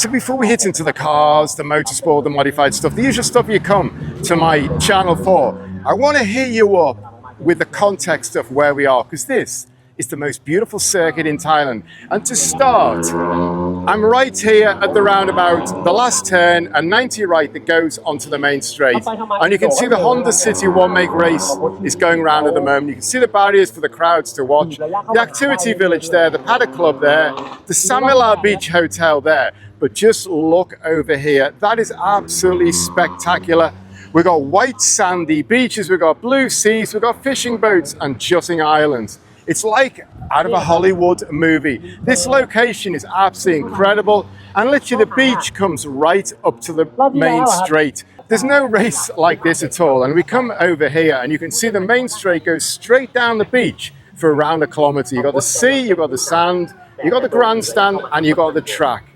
So before we hit into the cars, the motorsport, the modified stuff, the usual stuff you come to my channel for, I want to hit you up with the context of where we are, because this is the most beautiful circuit in Thailand. And to start, I'm right here at the roundabout, the last turn, a 90 right that goes onto the main straight. And you can see the Honda City one-make race is going around at the moment. You can see the barriers for the crowds to watch, the activity village there, the Paddock club there, the Songkhla Beach hotel there. But just look over here. That is absolutely spectacular. We've got white sandy beaches, we've got blue seas, we've got fishing boats and jutting islands. It's like out of a Hollywood movie. This location is absolutely incredible, and literally the beach comes right up to the main straight. There's no race like this at all, and we come over here and you can see the main straight goes straight down the beach for around a kilometre. You've got the sea, you've got the sand, you've got the grandstand, and you've got the track.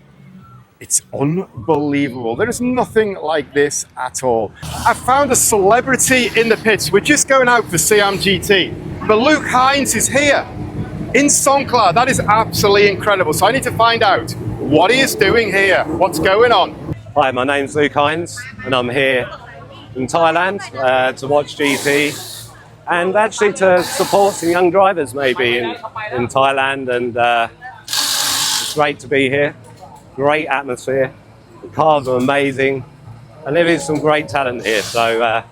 It's unbelievable. There is nothing like this at all. I found a celebrity in the pits. We're just going out for CMGT. But Luke Hines is here in Songkhla. That is absolutely incredible. So I need to find out what he is doing here. What's going on? Hi, my name's Luke Hines and I'm here in Thailand to watch GT and actually to support some young drivers maybe in Thailand, and it's great to be here. Great atmosphere. The cars are amazing and there is some great talent here. So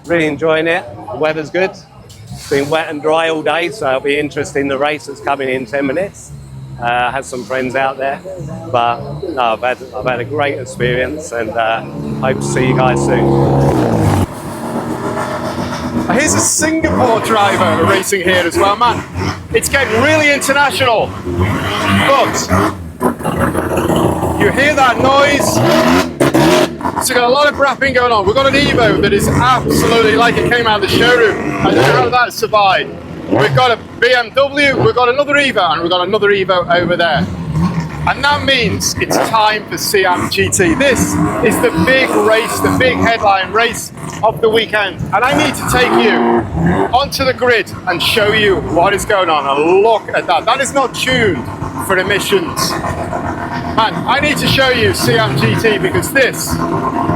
really enjoying it. The weather's good. It's been wet and dry all day, so it'll be interesting. The race that's coming in 10 minutes. I have some friends out there, but no, I've had a great experience, and hope to see you guys soon. Here's a Singapore driver racing here as well, man. It's getting really international, but you hear that noise? So we've got a lot of rapping going on. We've got an Evo that is absolutely like it came out of the showroom. I don't know how that survived. We've got a BMW, we've got another Evo, and we've got another Evo over there. And that means it's time for CMGT. This is the big race, the big headline race of the weekend. And I need to take you onto the grid and show you what is going on. And look at that. That is not tuned for emissions. Man, I need to show you CMGT because this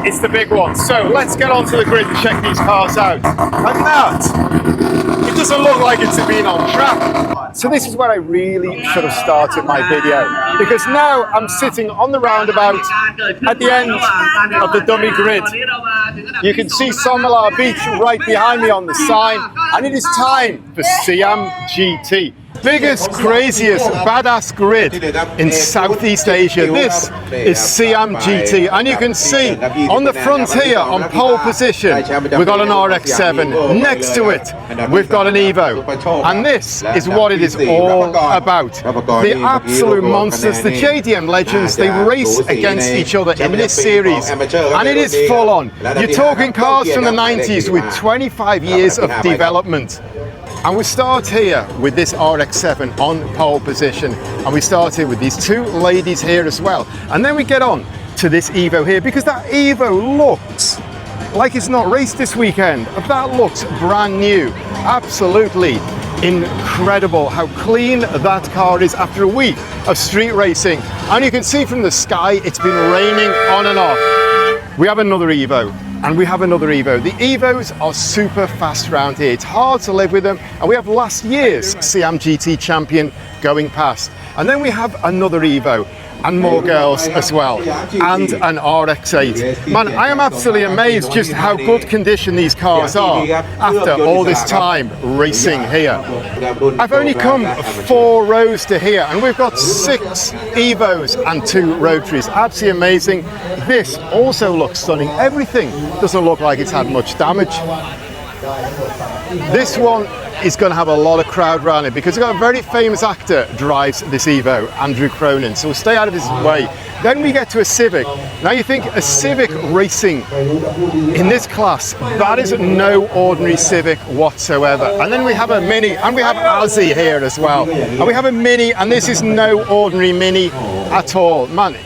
is the big one. So let's get onto the grid and check these cars out. And that, it doesn't look like it's been on track. So this is where I really should have started my video, because now I'm sitting on the roundabout at the end of the dummy grid. You can see Songkhla Beach right behind me on the sign, and it is time for CMGT. Biggest, craziest, badass grid in Southeast Asia. This is CMGT, and you can see on the front here, on pole position, we've got an RX-7. Next to it, we've got an Evo, and this is what it is all about. The absolute monsters, the JDM legends, they race against each other in this series, and it is full on. You're talking cars from the 90s with 25 years of development. And we start here with this RX-7 on pole position, and we start here with these two ladies here as well. And then we get on to this Evo here, because that Evo looks like it's not raced this weekend. That looks brand new. Absolutely incredible how clean that car is after a week of street racing. And you can see from the sky, it's been raining on and off. We have another Evo. And we have another Evo. The Evos are super fast around here. It's hard to live with them. And we have last year's CMGT champion going past. And then we have another Evo and more girls as well. And an RX-8. Man, I am absolutely amazed just how good condition these cars are after all this time racing here. I've only come 4 rows to here, and we've got 6 Evos and 2 Rotaries. Absolutely amazing. This also looks stunning. Everything doesn't look like it's had much damage. This one is going to have a lot of crowd around it, because we've got a very famous actor drives this Evo, Andrew Cronin, so we'll stay out of his way. Then we get to a Civic. Now you think a Civic racing in this class, that is no ordinary Civic whatsoever. And then we have a Mini, and we have Azzy here as well. And we have a Mini, and this is no ordinary Mini at all. Man,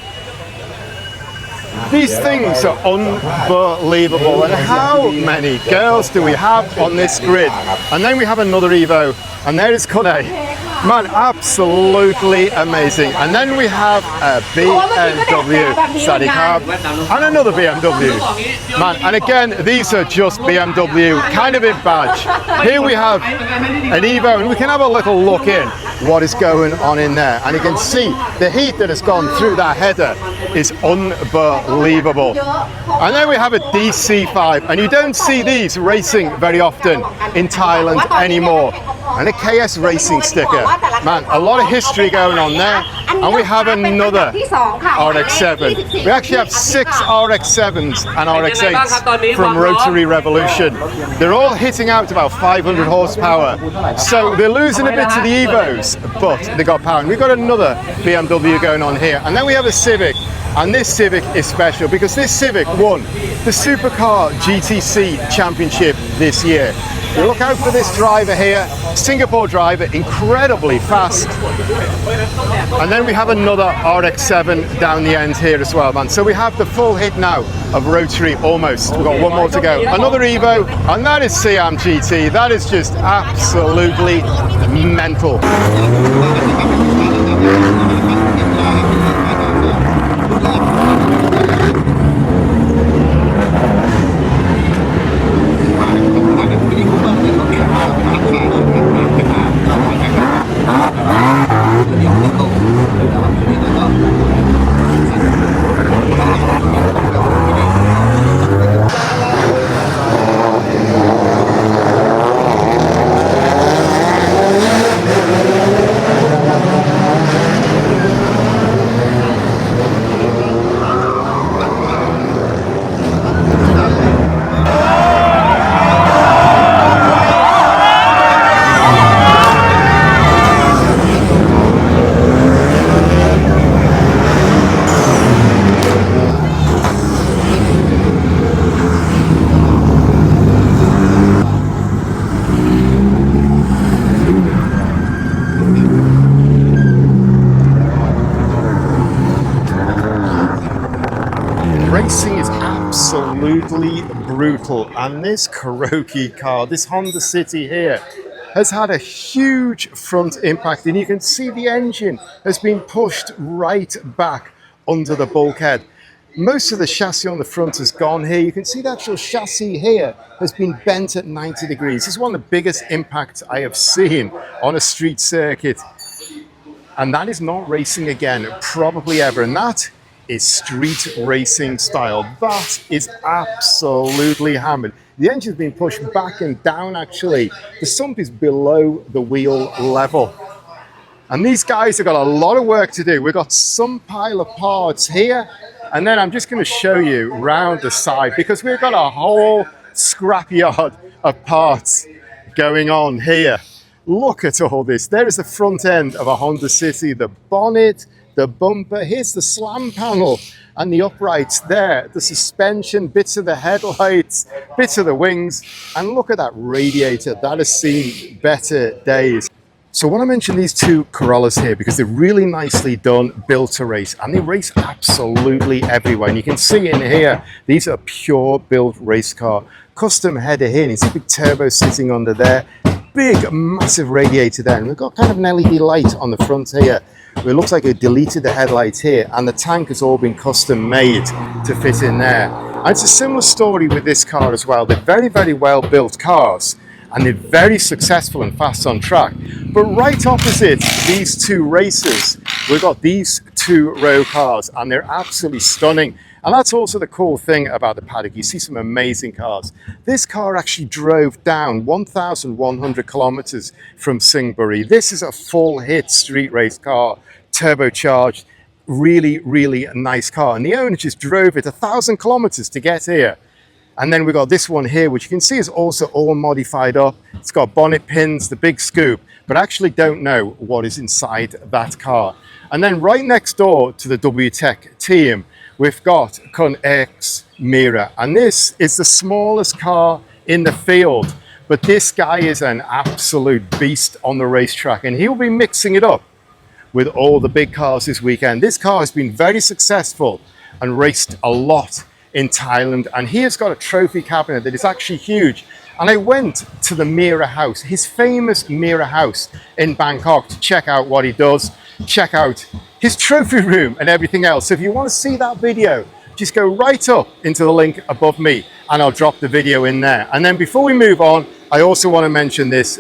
these things are unbelievable. And how many girls do we have on this grid? And then we have another Evo, and there is Kone. Man, absolutely amazing. And then we have a BMW Sadi Cab and another BMW. Man, and again, these are just BMW, kind of in badge. Here we have an Evo, and we can have a little look in what is going on in there. And you can see the heat that has gone through that header is unbelievable. And then we have a DC5, and you don't see these racing very often in Thailand anymore. And a KS Racing sticker. Man, a lot of history going on there. And we have another RX-7. We actually have 6 RX-7s and RX-8s from Rotary Revolution. They're all hitting out to about 500 horsepower. So they're losing a bit to the Evos, but they got power. And we've got another BMW going on here. And then we have a Civic. And this Civic is special because this Civic won the Supercar GTC Championship this year. We look out for this driver here, Singapore driver, incredibly fast. And then we have another RX-7 down the end here as well, man. So we have the full hit now of Rotary almost. We've got one more to go. Another Evo, and that is Siam GT. That is just absolutely mental. Racing is absolutely brutal, and this Kuroki car, this Honda City here, has had a huge front impact, and you can see the engine has been pushed right back under the bulkhead. Most of the chassis on the front has gone here. You can see the actual chassis here has been bent at 90 degrees. This is one of the biggest impacts I have seen on a street circuit. And that is not racing again, probably ever. And that is street racing style. That is absolutely hammered. The engine's been pushed back and down actually. The sump is below the wheel level. And these guys have got a lot of work to do. We've got some pile of parts here. And then I'm just going to show you round the side because we've got a whole scrapyard of parts going on here. Look at all this. There is the front end of a Honda City, the bonnet, the bumper. Here's the slam panel and the uprights there, the suspension, bits of the headlights, bits of the wings. And look at that radiator. That has seen better days. So I want to mention these two Corollas here because they're really nicely done, built to race, and they race absolutely everywhere. And you can see in here, these are pure built race car. Custom header here, and it's a big turbo sitting under there. Big, massive radiator there. And we've got kind of an LED light on the front here. It looks like it deleted the headlights here, and the tank has all been custom made to fit in there. And it's a similar story with this car as well. They're very, very well built cars, and they're very successful and fast on track. But right opposite these two races, we've got these two row cars, and they're absolutely stunning. And that's also the cool thing about the Paddock. You see some amazing cars. This car actually drove down 1,100 kilometers from Singbury. This is a full hit street race car, turbocharged, really, really nice car. And the owner just drove it 1,000 kilometers to get here. And then we've got this one here, which you can see is also all modified up. It's got bonnet pins, the big scoop, but I actually don't know what is inside that car. And then right next door to the WTEC team, we've got Kun X Mira. And this is the smallest car in the field, but this guy is an absolute beast on the racetrack, and he'll be mixing it up with all the big cars this weekend. This car has been very successful and raced a lot in Thailand, and he has got a trophy cabinet that is actually huge, And I went to the Mira House, his famous Mira House in Bangkok, to check out what he does, check out his trophy room and everything else. So if you want to see that video, just go right up into the link above me and I'll drop the video in there. And then before we move on, I also want to mention this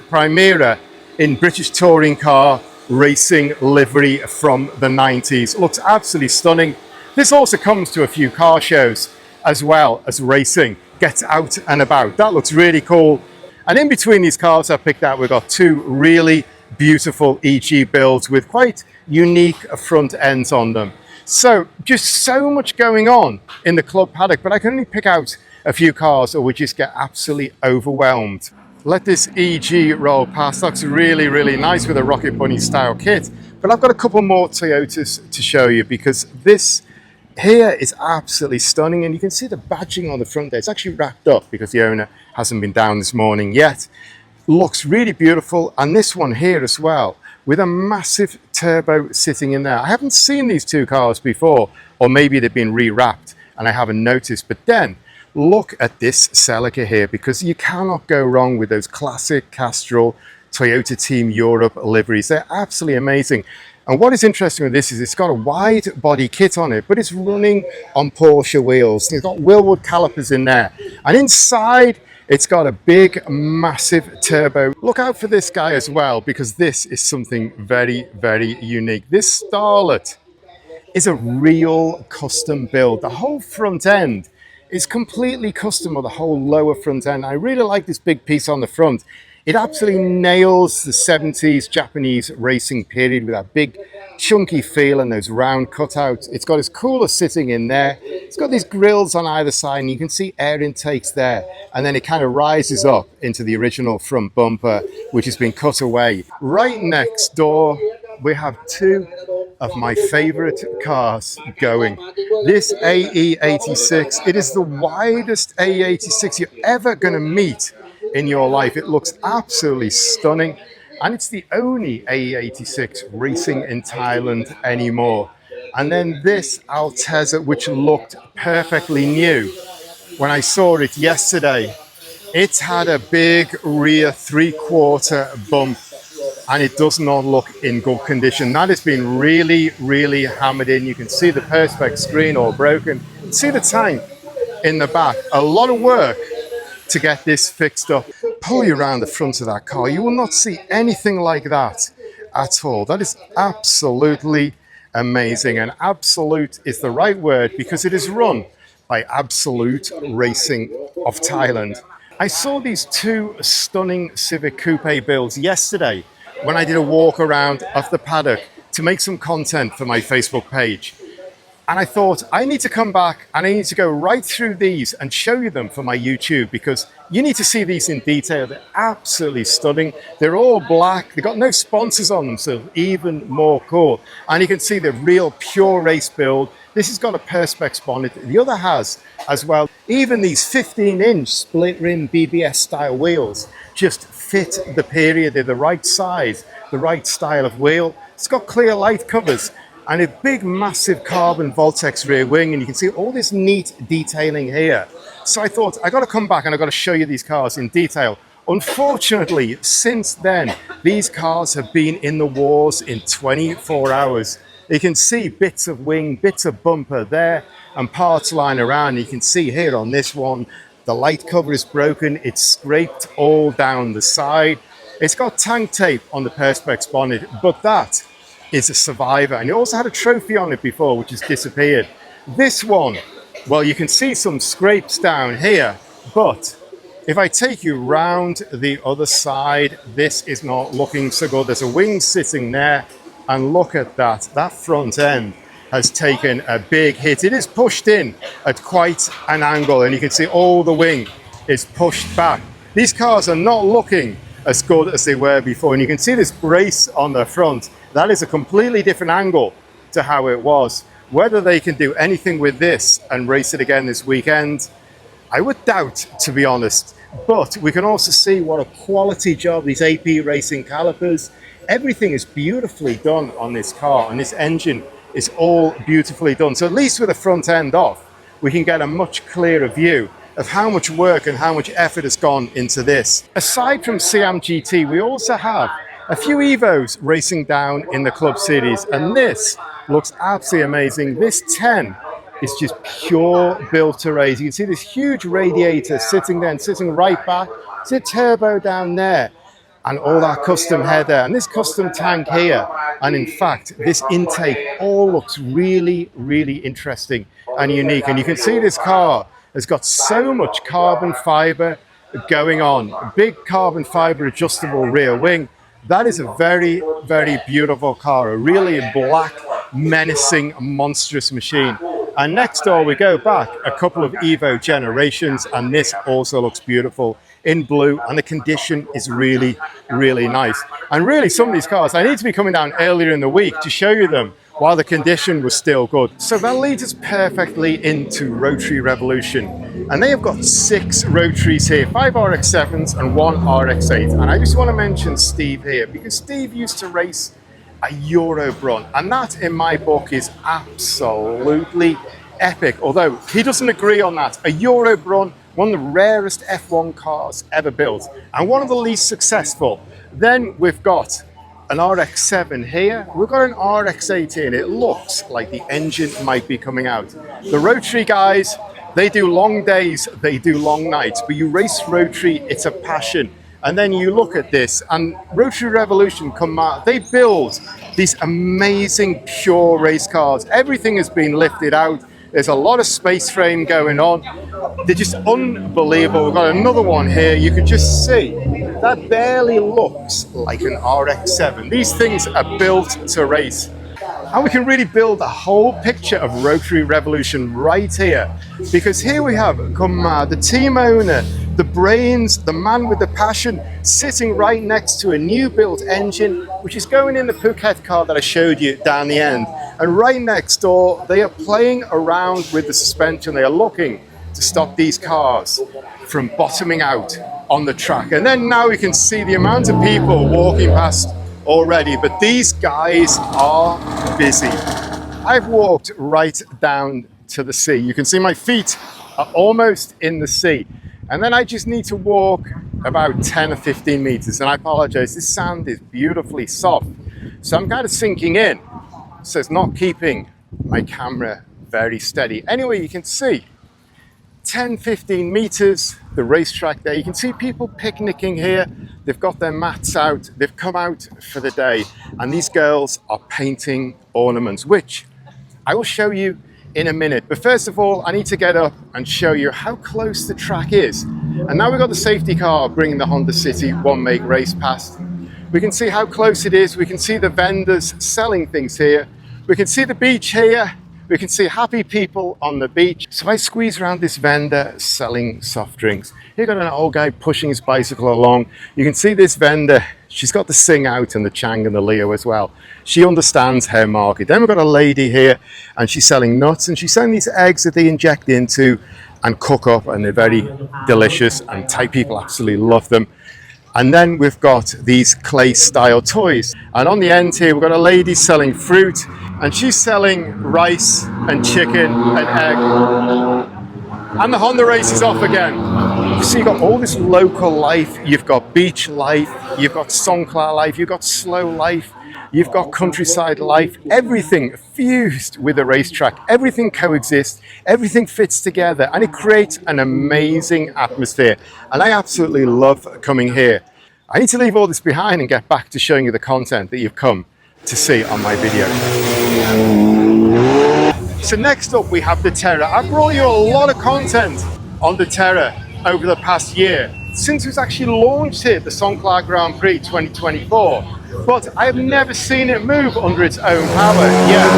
Primera in British touring car racing livery from the 90s. Looks absolutely stunning. This also comes to a few car shows as well as racing. Gets out and about. That looks really cool. And in between these cars I picked out, we've got two really beautiful EG builds with quite unique front ends on them. So just so much going on in the club paddock, but I can only pick out a few cars or we just get absolutely overwhelmed. Let this EG roll past. Looks really, really nice with a Rocket Bunny style kit. But I've got a couple more Toyotas to show you because this here is absolutely stunning, and you can see the badging on the front there. It's actually wrapped up because the owner hasn't been down this morning yet. Looks really beautiful, and this one here as well with a massive turbo sitting in there. I haven't seen these two cars before, or maybe they've been rewrapped and I haven't noticed. But then look at this Celica here, because you cannot go wrong with those classic Castrol Toyota Team Europe liveries. They're absolutely amazing. And what is interesting with this is it's got a wide body kit on it, but it's running on Porsche wheels. It's got Willwood calipers in there. And inside, it's got a big, massive turbo. Look out for this guy as well, because this is something very, very unique. This Starlet is a real custom build. The whole front end is completely custom, or the whole lower front end. I really like this big piece on the front. It absolutely nails the 70s Japanese racing period with that big chunky feel and those round cutouts. It's got its cooler sitting in there. It's got these grills on either side, and you can see air intakes there. And then it kind of rises up into the original front bumper, which has been cut away. Right next door, we have two of my favorite cars going. This AE86, it is the widest AE86 you're ever going to meet in your life. It looks absolutely stunning, and it's the only AE86 racing in Thailand anymore. And then this Altezza, which looked perfectly new when I saw it yesterday. It's had a big rear 3/4 bump, and it does not look in good condition. That has been really, really hammered in. You can see the perspex screen all broken. See the tank in the back. A lot of work to get this fixed up. Pull you around the front of that car, you will not see anything like that at all. That is absolutely amazing, and absolute is the right word because it is run by Absolute Racing of Thailand. I saw these two stunning Civic Coupe builds yesterday when I did a walk around of the paddock to make some content for my Facebook page. And I thought, I need to come back and I need to go right through these and show you them for my YouTube, because you need to see these in detail. They're absolutely stunning. They're all black. They've got no sponsors on them, so even more cool. And you can see the real pure race build. This has got a perspex bonnet. The other has as well. Even these 15-inch split rim BBS style wheels just fit the period. They're the right size, the right style of wheel. It's got clear light covers and a big, massive carbon Voltex rear wing, and you can see all this neat detailing here. So I thought, I got to come back and I've got to show you these cars in detail. Unfortunately, since then, these cars have been in the wars in 24 hours. You can see bits of wing, bits of bumper there, and parts lying around. You can see here on this one, the light cover is broken. It's scraped all down the side. It's got tank tape on the perspex bonnet, but that is a survivor. And it also had a trophy on it before, which has disappeared. This one, well, you can see some scrapes down here, but if I take you round the other side, this is not looking so good. There's a wing sitting there, and look at that. That front end has taken a big hit. It is pushed in at quite an angle, and you can see all the wing is pushed back. These cars are not looking as good as they were before, and you can see this brace on the front. That is a completely different angle to how it was. Whether they can do anything with this and race it again this weekend, I would doubt, to be honest. But we can also see what a quality job these AP Racing calipers. Everything is beautifully done on this car, and this engine is all beautifully done. So at least with the front end off, we can get a much clearer view of how much work and how much effort has gone into this. Aside from CMGT, we also have a few Evos racing down in the Club Series, and this looks absolutely amazing. This 10 is just pure built to race. You can see this huge radiator sitting there and sitting right back. See a turbo down there and all that custom header and this custom tank here. And in fact, this intake all looks really, really interesting and unique. And you can see this car has got so much carbon fiber going on. A big carbon fiber adjustable rear wing. That is a very, very beautiful car. A really black, menacing, monstrous machine. And next door we go back a couple of Evo generations, and this also looks beautiful in blue, and the condition is really, really nice. And really, some of these cars, I need to be coming down earlier in the week to show you them while the condition was still good. So that leads us perfectly into Rotary Revolution. And they have got 6 Rotaries here, 5 RX-7s and 1 RX-8. And I just want to mention Steve here, because Steve used to race a Eurobron, and that in my book is absolutely epic, although he doesn't agree on that. A Eurobron, one of the rarest F1 cars ever built and one of the least successful. Then we've got an RX-7 here, we've got an RX-8 here, and it looks like the engine might be coming out. The Rotary guys, they do long days, they do long nights, but you race Rotary, it's a passion. And then you look at this, and Rotary Revolution come out, they build these amazing pure race cars. Everything has been lifted out. There's a lot of space frame going on. They're just unbelievable. We've got another one here. You can just see that barely looks like an RX-7. These things are built to race. And we can really build a whole picture of Rotary Revolution right here. Because here we have the team owner, the brains, the man with the passion, sitting right next to a new built engine, which is going in the Phuket car that I showed you down the end. And right next door, they are playing around with the suspension. They are looking to stop these cars from bottoming out on the track. And then now we can see the amount of people walking past already, but these guys are busy. I've walked right down to the sea. You can see my feet are almost in the sea. And then I just need to walk about 10 or 15 meters. And I apologize, this sand is beautifully soft. So I'm kind of sinking in. So it's not keeping my camera very steady. Anyway, you can see 10, 15 meters, the racetrack there. You can see people picnicking here. They've got their mats out. They've come out for the day. And these girls are painting ornaments, which I will show you in a minute. But first of all, I need to get up and show you how close the track is. And now we've got the safety car bringing the Honda City one make race past. We can see how close it is. We can see the vendors selling things here. We can see the beach here. We can see happy people on the beach. So I squeeze around this vendor selling soft drinks. You've got an old guy pushing his bicycle along. You can see this vendor. She's got the Sing Out and the Chang and the Leo as well. She understands her market. Then we've got a lady here and she's selling nuts, and she's selling these eggs that they inject into and cook up, and they're very delicious, and Thai people absolutely love them. And then we've got these clay style toys. And on the end here, we've got a lady selling fruit, and she's selling rice and chicken and egg. And the Honda race is off again. So you've got all this local life. You've got beach life. You've got Songkhla life. You've got slow life. You've got countryside life. Everything fused with a racetrack. Everything coexists. Everything fits together. And it creates an amazing atmosphere. And I absolutely love coming here. I need to leave all this behind and get back to showing you the content that you've come to see on my video. So next up we have the Tera. I've brought you a lot of content on the Tera over the past year, since it was actually launched here at the Songkhla Grand Prix 2024. But I have never seen it move under its own power yet.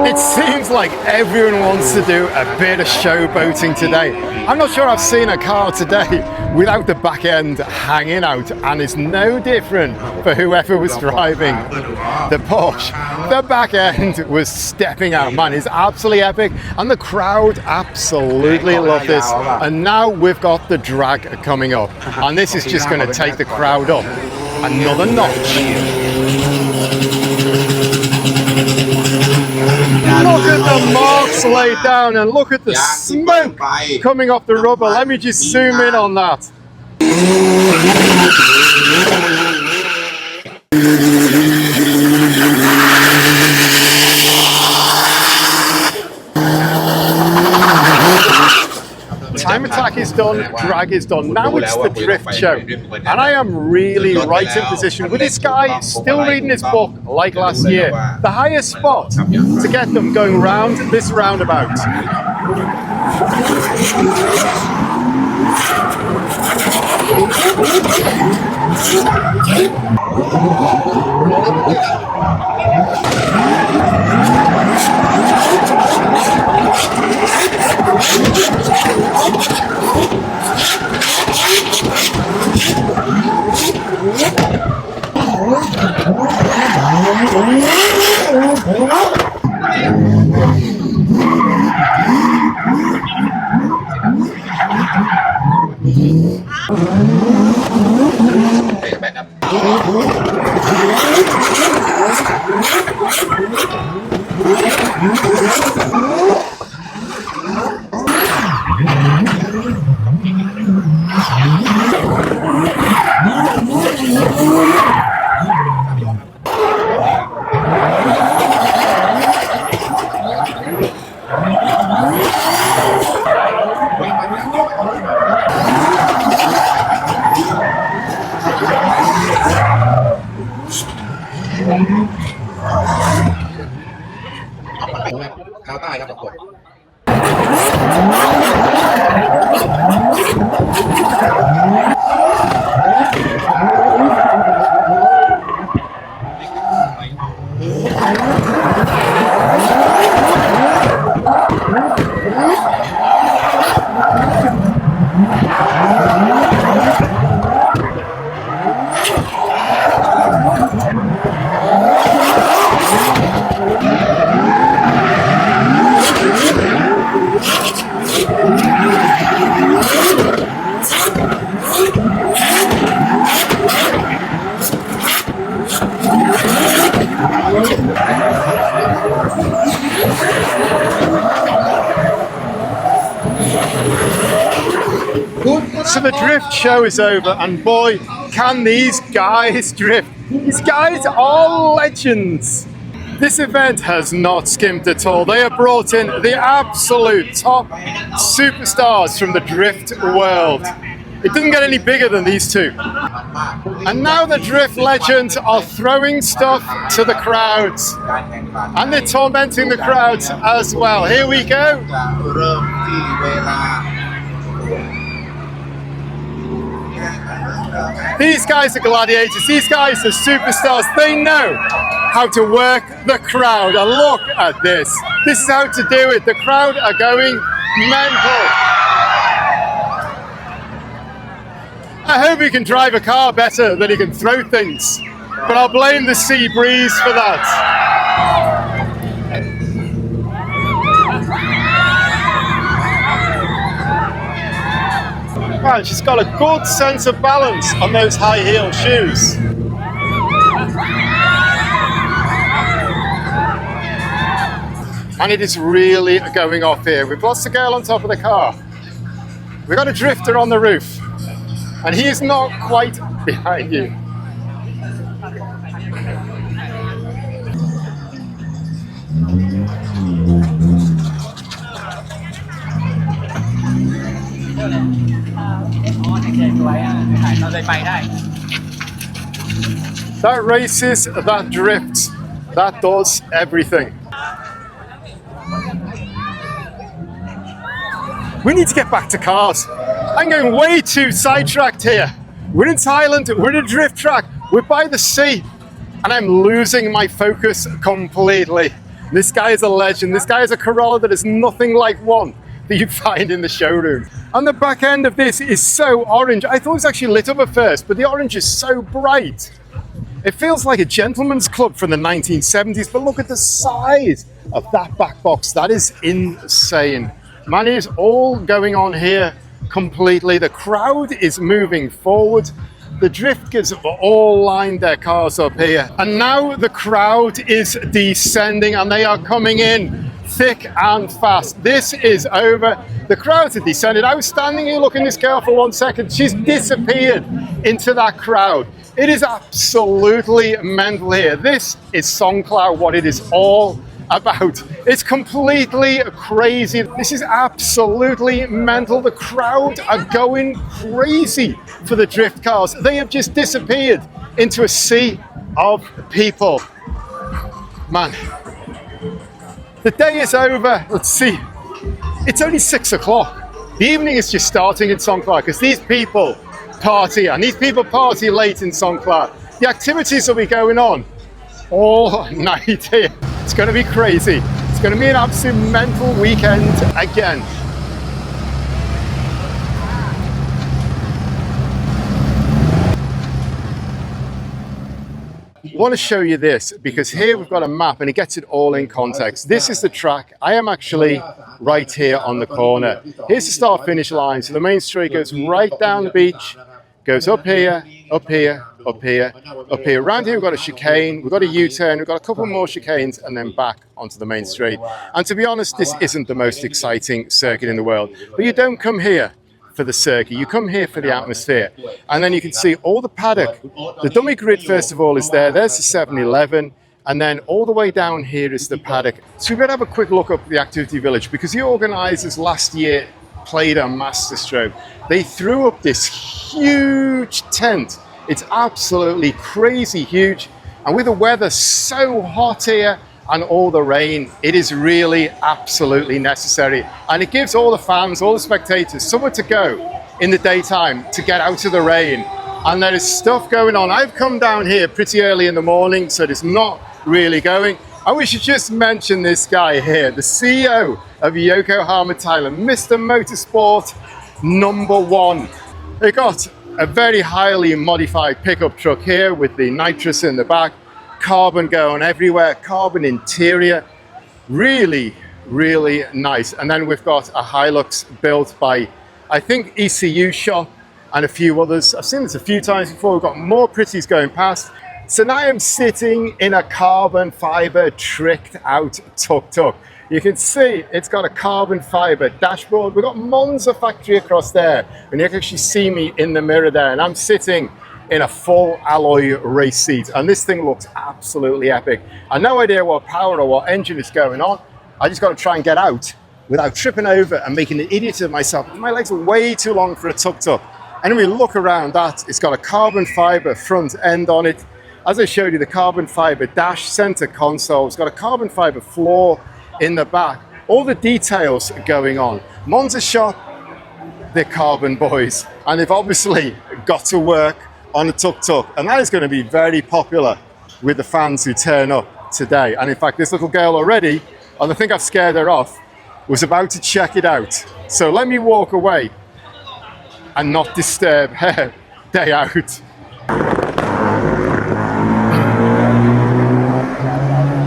It seems like everyone wants to do a bit of showboating today. I'm not sure I've seen a car today without the back end hanging out, and it's no different for whoever was driving the Porsche. The back end was stepping out, man. It's absolutely epic, and the crowd absolutely love this. And now we've got the drag coming up, and this is just going to take the crowd up another notch. Look at the marks laid down, and look at the smoke coming off the rubber. Let me just zoom in on that. Time attack is done, drag is done. Now it's the drift show. And I am really right in position with this guy still reading his book like last year. The highest spot to get them going round this roundabout. So the drift show is over, and boy, can these guys drift. These guys are legends. This event has not skimped at all. They have brought in the absolute top superstars from the drift world. It doesn't get any bigger than these two. And now the drift legends are throwing stuff to the crowds. And they're tormenting the crowds as well. Here we go. These guys are gladiators. These guys are superstars. They know how to work the crowd. And look at this. This is how to do it. The crowd are going mental. I hope he can drive a car better than he can throw things. But I'll blame the sea breeze for that. Right, she's got a good sense of balance on those high heel shoes. And it is really going off here. We've lost the girl on top of the car. We've got a drifter on the roof. And he is not quite behind you. That races, that drifts, that does everything. We need to get back to cars. I'm going way too sidetracked here. We're in Thailand, we're in a drift track, we're by the sea, and I'm losing my focus completely. This guy is a legend. This guy has a Corolla that is nothing like one that you find in the showroom. And the back end of this is so orange. I thought it was actually lit up at first, but the orange is so bright. It feels like a gentleman's club from the 1970s, but look at the size of that back box. That is insane. Man, it is all going on here completely. The crowd is moving forward. The drifters have all lined their cars up here. And now the crowd is descending and they are coming in thick and fast. This is over. The crowds have descended. I was standing here looking at this girl for 1 second. She's disappeared into that crowd. It is absolutely mental here. This is Songkhla, what it is all about. It's completely crazy. This is absolutely mental. The crowd are going crazy for the drift cars. They have just disappeared into a sea of people. Man, the day is over. Let's see. It's only 6 o'clock. The evening is just starting in Songkhla because these people party, and these people party late in Songkhla. The activities will be going on all night here. It's going to be crazy. It's going to be an absolute mental weekend again. I want to show you this because here we've got a map and it gets it all in context. This is the track. I am actually right here on the corner. Here's the start finish line. So the main straight goes right down the beach, goes up here, up here, up here, up here. Around here we've got a chicane, we've got a U-turn, we've got a couple more chicanes and then back onto the main straight. And to be honest, this isn't the most exciting circuit in the world. But you don't come here for the circuit, you come here for the atmosphere. And then you can see all the paddock. The dummy grid first of all is there. There's the 7-Eleven. And then all the way down here is the paddock. So we're going to have a quick look up the activity village because the organisers last year played a masterstroke. They threw up this huge tent. It's absolutely crazy huge. And with the weather so hot here and all the rain, it is really absolutely necessary. And it gives all the fans, all the spectators, somewhere to go in the daytime to get out of the rain. And there is stuff going on. I've come down here pretty early in the morning, so it's not really going. And we should just mention this guy here, the CEO of Yokohama, Thailand, Mr. Motorsport #1. They got a very highly modified pickup truck here with the nitrous in the back, carbon going everywhere, carbon interior, really, really nice. And then we've got a Hilux built by, I think, ECU Shop and a few others. I've seen this a few times before. We've got more pretties going past. So now I'm sitting in a carbon fiber tricked out tuk-tuk. You can see it's got a carbon fiber dashboard. We've got Monza factory across there. And you can actually see me in the mirror there. And I'm sitting in a full alloy race seat. And this thing looks absolutely epic. I have no idea what power or what engine is going on. I just got to try and get out without tripping over and making an idiot of myself. My legs are way too long for a tuk-tuk. And when we look around that, it's got a carbon fiber front end on it. As I showed you, the carbon fiber dash, center console. It's got a carbon fiber floor in the back. All the details going on. Monza Shop, they're carbon boys. And they've obviously got to work on a tuk-tuk. And that is going to be very popular with the fans who turn up today. And in fact, this little girl already, and I think I've scared her off, was about to check it out. So let me walk away and not disturb her day out.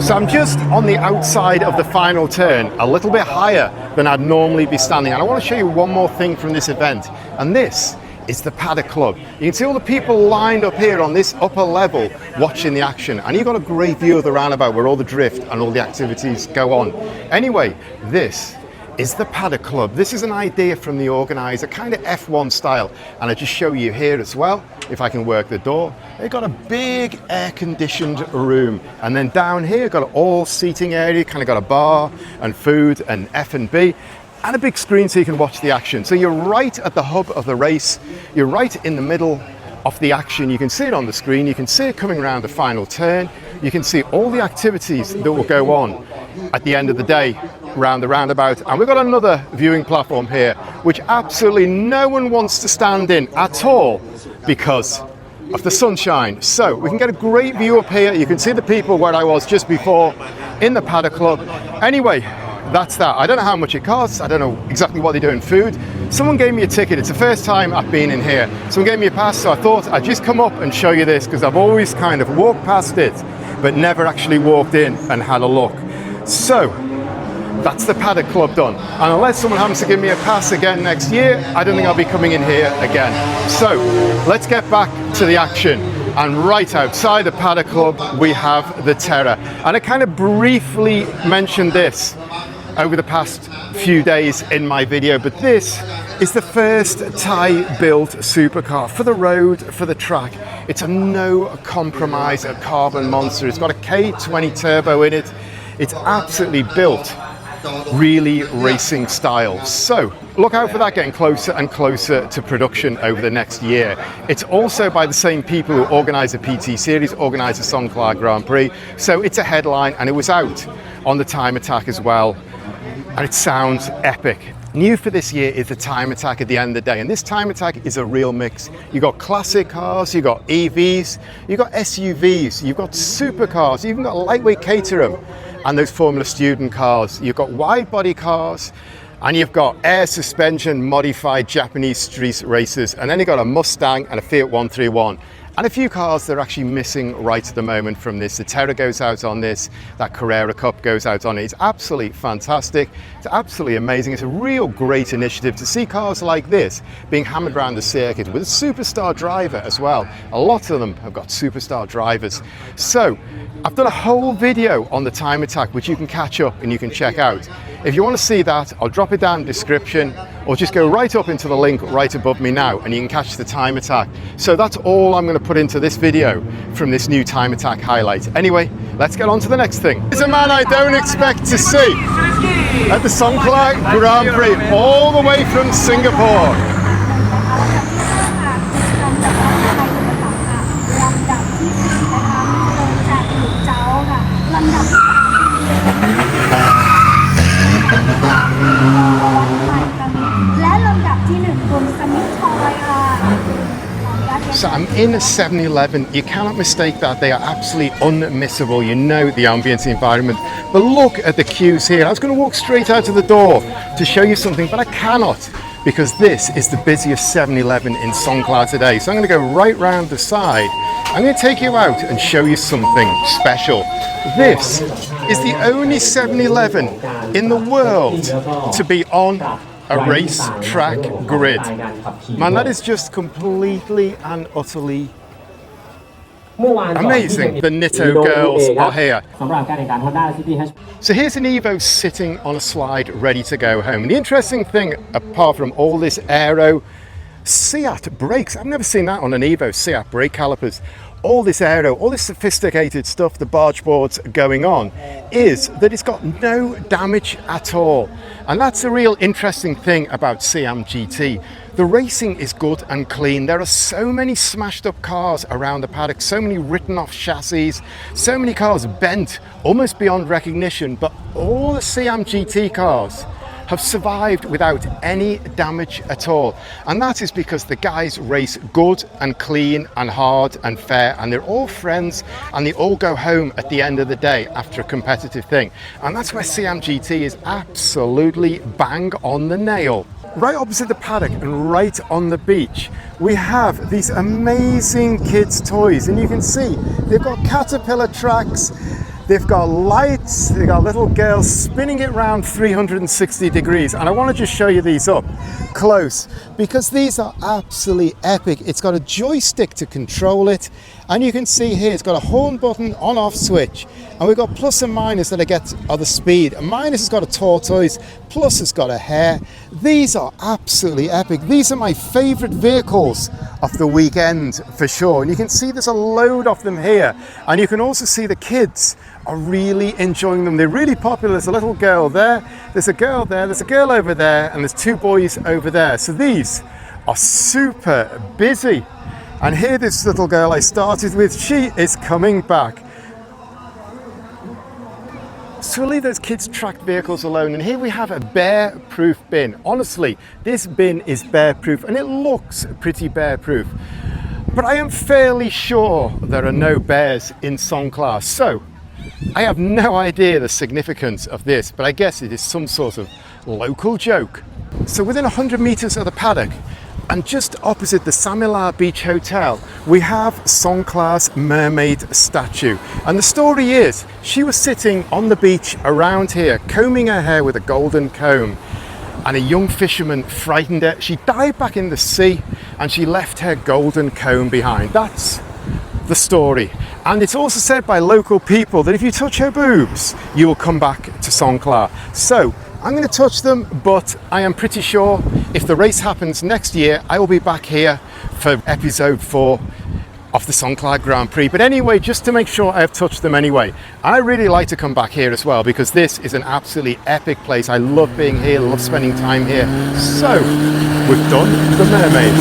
So I'm just on the outside of the final turn, a little bit higher than I'd normally be standing. And I want to show you one more thing from this event. And this is the Paddock Club. You can see all the people lined up here on this upper level watching the action. And you've got a great view of the roundabout where all the drift and all the activities go on. Anyway, this is the Paddock Club. This is an idea from the organizer, kind of F1 style. And I just show you here as well, if I can work the door. They've got a big air-conditioned room. And then down here, got an all seating area, kind of got a bar and food and F&B. And a big screen so you can watch the action. So you're right at the hub of the race. You're right in the middle of the action. You can see it on the screen. You can see it coming around the final turn. You can see all the activities that will go on at the end of the day around the roundabout. And we've got another viewing platform here, which absolutely no one wants to stand in at all because of the sunshine. So we can get a great view up here. You can see the people where I was just before in the Paddock Club. Anyway, that's that. I don't know how much it costs. I don't know exactly what they do in food. Someone gave me a ticket. It's the first time I've been in here. Someone gave me a pass, so I thought I'd just come up and show you this because I've always kind of walked past it, but never actually walked in and had a look. So that's the Paddock Club done. And unless someone happens to give me a pass again next year, I don't think I'll be coming in here again. So let's get back to the action. And right outside the Paddock Club, we have the Tera. And I kind of briefly mentioned this over the past few days in my video, but this is the first Thai-built supercar for the road, for the track. It's a no compromise, a carbon monster. It's got a K20 turbo in it. It's absolutely built really racing style. So look out for that getting closer and closer to production over the next year. It's also by the same people who organise the PT Series, organise the Songkhla Grand Prix. So it's a headline, and it was out on the Time Attack as well. And it sounds epic. New for this year is the Time Attack at the end of the day. And this Time Attack is a real mix. You've got classic cars, you've got EVs, you've got SUVs, you've got supercars, you've even got a lightweight Caterham, and those Formula Student cars. You've got wide body cars, and you've got air suspension modified Japanese street racers, and then you've got a Mustang and a Fiat 131. And a few cars that are actually missing right at the moment from this. The Tera goes out on this, that Carrera Cup goes out on it. It's absolutely fantastic. It's absolutely amazing. It's a real great initiative to see cars like this being hammered around the circuit with a superstar driver as well. A lot of them have got superstar drivers. So I've done a whole video on the Time Attack, which you can catch up and you can check out. If you want to see that, I'll drop it down in the description, or just go right up into the link right above me now and you can catch the Time Attack. So that's all I'm going to put into this video from this new Time Attack highlight. Anyway, let's get on to the next thing. Here's a man I don't expect to see at the Songkhla Grand Prix, all the way from Singapore. So I'm in a 7-Eleven. You cannot mistake that. They are absolutely unmissable. You know the ambience, the environment. But look at the queues here. I was going to walk straight out of the door to show you something, but I cannot, because this is the busiest 7-Eleven in Songkhla today. So I'm going to go right round the side. I'm going to take you out and show you something special. This is the only 7-Eleven in the world to be on a racetrack grid. Man, that is just completely and utterly amazing. The Nitto girls are here. So here's an Evo sitting on a slide ready to go home. And the interesting thing, apart from all this aero, Seat brakes. I've never seen that on an Evo, Seat brake calipers. All this aero, all this sophisticated stuff, the barge boards going on, is that it's got no damage at all. And that's a real interesting thing about CMGT. The racing is good and clean. There are so many smashed up cars around the paddock, so many written off chassis, so many cars bent almost beyond recognition, but all the CMGT cars have survived without any damage at all. And that is because the guys race good and clean and hard and fair, and they're all friends, and they all go home at the end of the day after a competitive thing. And that's where CMGT is absolutely bang on the nail. Right opposite the paddock and right on the beach, we have these amazing kids' toys, and you can see they've got caterpillar tracks. They've got lights, they've got little girls spinning it around 360 degrees. And I want to just show you these up close because these are absolutely epic. It's got a joystick to control it. And you can see here, it's got a horn button, on-off switch. And we've got plus and minus that I get are the speed. And minus has got a tortoise, plus has got a hare. These are absolutely epic. These are my favorite vehicles of the weekend for sure. And you can see there's a load of them here. And you can also see the kids are really enjoying them. They're really popular. There's a little girl there, there's a girl there, there's a girl over there, and there's two boys over there. So these are super busy. And here, this little girl I started with, she is coming back. So we'll leave those kids' tracked vehicles alone. And here we have a bear-proof bin. Honestly, this bin is bear-proof and it looks pretty bear-proof. But I am fairly sure there are no bears in Songkhla. So I have no idea the significance of this, but I guess it is some sort of local joke. So within 100 meters of the paddock, and just opposite the Songkhla Beach Hotel, we have Songkhla's Mermaid statue. And the story is, she was sitting on the beach around here, combing her hair with a golden comb, and a young fisherman frightened her. She dived back in the sea, and she left her golden comb behind. That's the story. And it's also said by local people that if you touch her boobs, you will come back to Songkhla. So I'm going to touch them, but I am pretty sure if the race happens next year, I will be back here for episode 4 of the Songkhla Grand Prix. But anyway, just to make sure I have touched them anyway, I really like to come back here as well, because this is an absolutely epic place. I love being here, love spending time here. So we've done the Mermaid.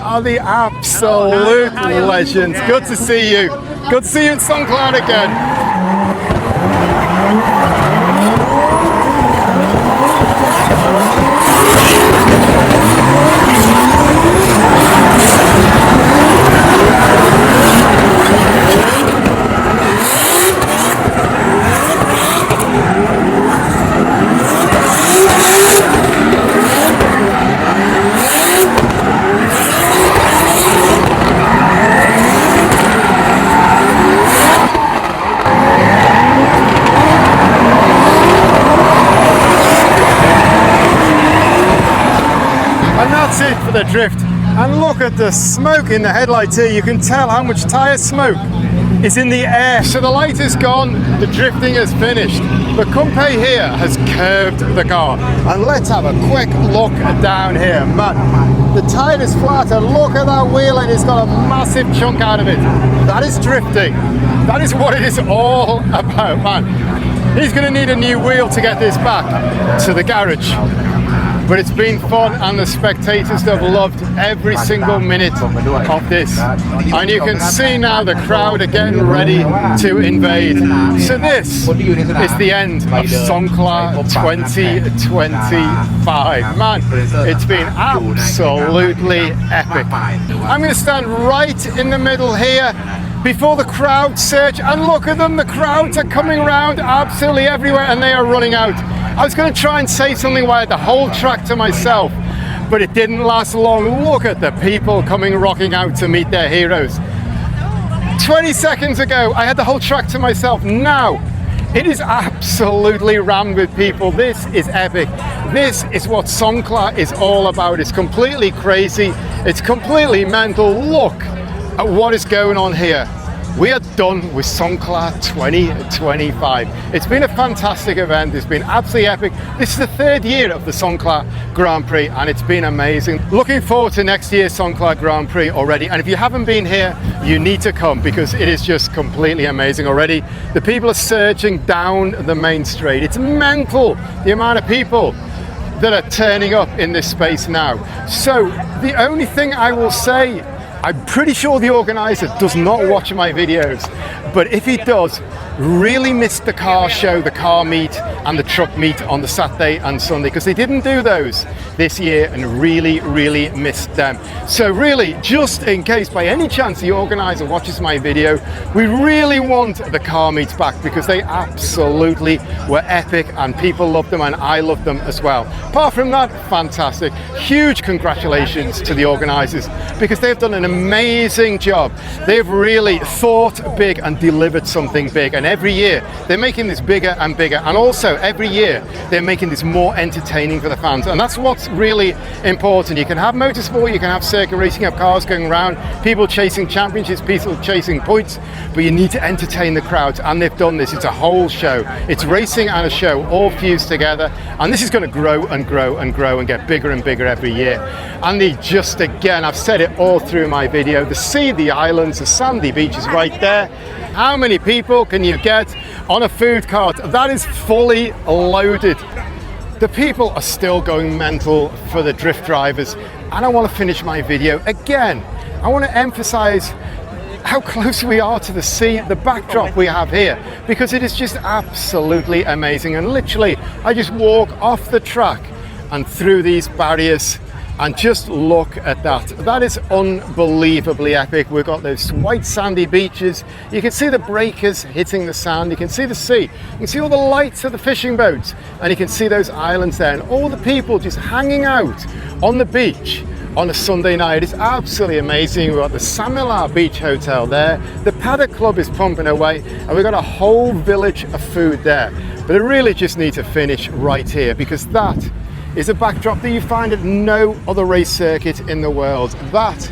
Are the absolute legends. Good to see you. Good to see you in Songkhla again. That's it for the drift. And look at the smoke in the headlights here. You can tell how much tyre smoke is in the air. So the light is gone, the drifting is finished. The Compay here has curved the car. And let's have a quick look down here. Man, the tyre is flat, and look at that wheel, and it's got a massive chunk out of it. That is drifting. That is what it is all about, man. He's going to need a new wheel to get this back to the garage. But it's been fun, and the spectators have loved every single minute of this. And you can see now the crowd are getting ready to invade. So this is the end of Songkhla 2025. Man, it's been absolutely epic. I'm going to stand right in the middle here before the crowd surge, and look at them, the crowds are coming around absolutely everywhere, and they are running out. I was going to try and say something while I had the whole track to myself, but it didn't last long. Look at the people coming rocking out to meet their heroes. 20 seconds ago, I had the whole track to myself. Now, it is absolutely rammed with people. This is epic. This is what Songkhla is all about. It's completely crazy. It's completely mental. Look at what is going on here. We are done with Songkhla 2025. It's been a fantastic event. It's been absolutely epic. This is the 3rd year of the Songkhla Grand Prix, and it's been amazing. Looking forward to next year's Songkhla Grand Prix already. And if you haven't been here, you need to come, because it is just completely amazing already. The people are surging down the main street. It's mental, the amount of people that are turning up in this space now. So the only thing I will say, I'm pretty sure the organizer does not watch my videos, but if he does, really missed the car show, the car meet and the truck meet on the Saturday and Sunday, because they didn't do those this year and really missed them. So really, just in case by any chance the organizer watches my video, we really want the car meets back, because they absolutely were epic and people loved them and I loved them as well. Apart from that, fantastic. Huge congratulations to the organizers, because they've done an amazing job. They've really thought big and delivered something big, and every year they're making this bigger and bigger, and also every year they're making this more entertaining for the fans, and that's what's really important. You can have motorsport, you can have circuit racing, you have cars going around, people chasing championships, people chasing points, but you need to entertain the crowds, and they've done this. It's a whole show. It's racing and a show all fused together, and this is going to grow and grow and grow and get bigger and bigger every year. And they just, again, I've said it all through my video, the sea, the islands, the sandy beaches right there. How many people can you get on a food cart that is fully loaded? The people are still going mental for the drift drivers, and I want to finish my video again. I want to emphasize how close we are to the sea, the backdrop we have here, because it is just absolutely amazing. And literally, I just walk off the track and through these barriers and just look at that. That is unbelievably epic. We've got those white sandy beaches. You can see the breakers hitting the sand. You can see the sea. You can see all the lights of the fishing boats. And you can see those islands there. And all the people just hanging out on the beach on a Sunday night. It's absolutely amazing. We've got the Songkhla Beach Hotel there. The Paddock Club is pumping away. And we've got a whole village of food there. But I really just need to finish right here, because that is a backdrop that you find at no other race circuit in the world. That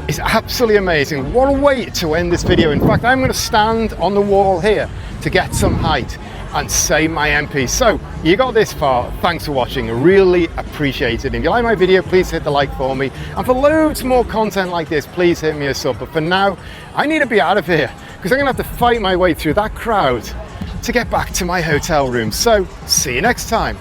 is absolutely amazing. What a way to end this video. In fact, I'm going to stand on the wall here to get some height and say my MP. So you got this far, thanks for watching. I really appreciate it. If you like my video, please hit the like for me, and for loads more content like this, please hit me a sub. But for now, I need to be out of here, because I'm gonna have to fight my way through that crowd to get back to my hotel room. So see you next time.